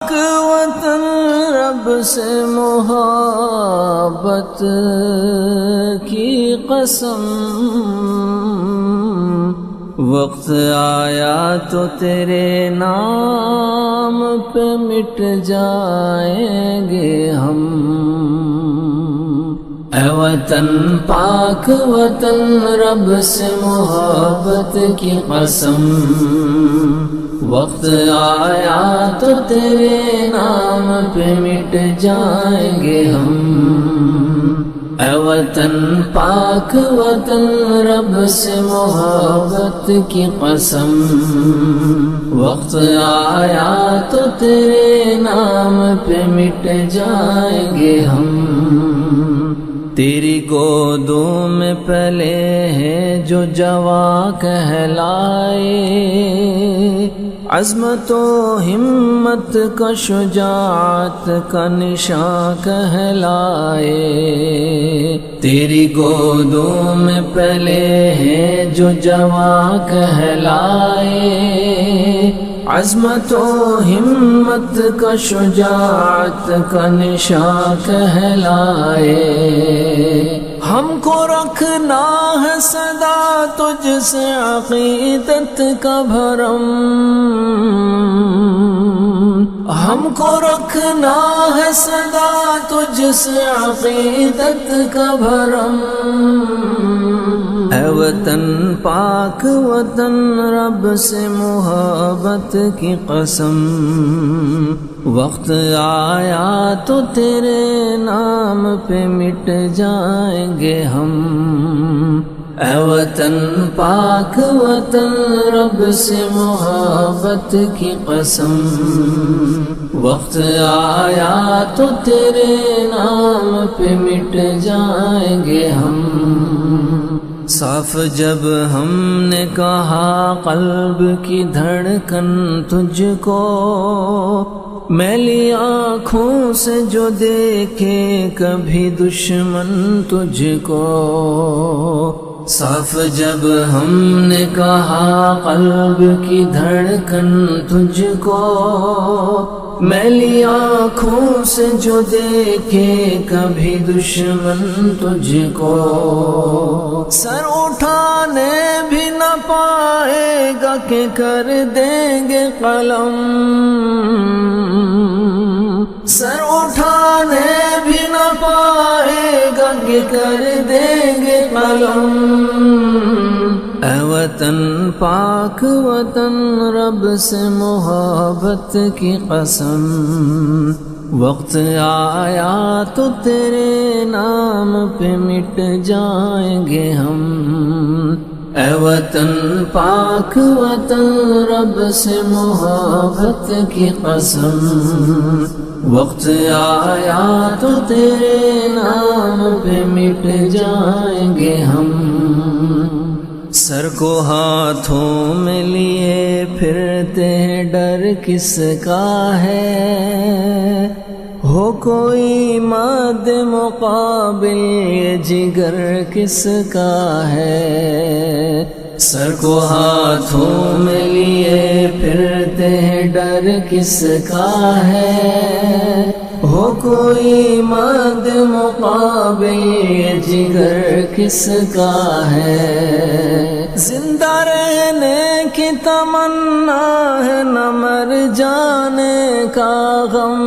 پاک وطن رب سے محبت کی قسم، وقت آیا تو تیرے نام پہ مٹ جائیں گے ہم۔ اے وطن پاک وطن رب سے محبت کی قسم، وقت آیا تو تیرے نام پہ مٹ جائیں گے ہم۔ اے وطن پاک وطن رب سے محبت کی قسم، وقت آیا تو تیرے نام پہ مٹ جائیں گے ہم۔ تیری گودوں میں پلے ہیں جو جواں کہلائے، عظمت و ہمت کا شجاعت کا نشان کہلائے۔ تیری گودوں میں پلے ہیں جو جواں کہلائے، عظمت و ہمت کا شجاعت کا نشان کہلائے۔ ہم کو رکھنا ہے صدا تجھ سے عقیدت کا بھرم، ہم کو رکھنا ہے صدا تجھ سے عقیدت کا بھرم۔ اے وطن پاک وطن رب سے محبت کی قسم، وقت آیا تو تیرے نام پہ مٹ جائیں گے ہم۔ اے وطن پاک وطن رب سے محبت کی قسم، وقت آیا تو تیرے نام پہ مٹ جائیں گے ہم۔ صاف جب ہم نے کہا قلب کی دھڑکن تجھ کو، میلی آنکھوں سے جو دیکھے کبھی دشمن تجھ کو۔ صاف جب ہم نے کہا قلب کی دھڑکن تجھ کو، میلی آنکھوں سے جو دیکھے کبھی دشمن تجھ کو۔ سر اٹھانے بھی نہ پائے گا کہ کر دیں گے قلم، سر اٹھانے بھی نہ پائے گا کہ کر دیں گے قلم۔ اے وطن پاک وطن رب سے محبت کی قسم، وقت آیا تو تیرے نام پہ مٹ جائیں گے ہم۔ اے وطن پاک وطن رب سے محبت کی قسم، وقت آیا تو تیرے نام پہ مٹ جائیں گے ہم۔ سر کو ہاتھوں میں لیے پھرتے ہیں ڈر کس کا ہے، ہو کوئی ماد مقابل یہ جگر کس کا ہے۔ سر کو ہاتھوں میں لیے پھرتے ہیں ڈر کس کا ہے، ہو کوئی ماد مقابل یہ جگر کس کا ہے۔ زندہ رہنے کی تمنا ہے نہ مر جانے کا غم،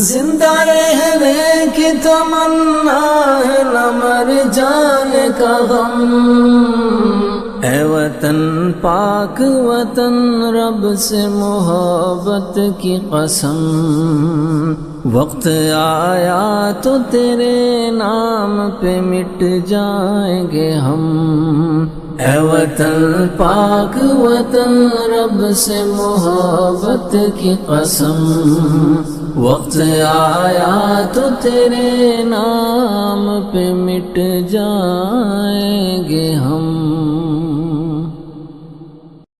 زندہ رہنے کی تمنا ہے نہ مر جانے کا غم۔ اے وطن پاک وطن رب سے محبت کی قسم، وقت آیا تو تیرے نام پہ مٹ جائیں گے ہم۔ اے وطن پاک وطن رب سے محبت کی قسم، وقت آیا تو تیرے نام پہ مٹ جائیں گے ہم۔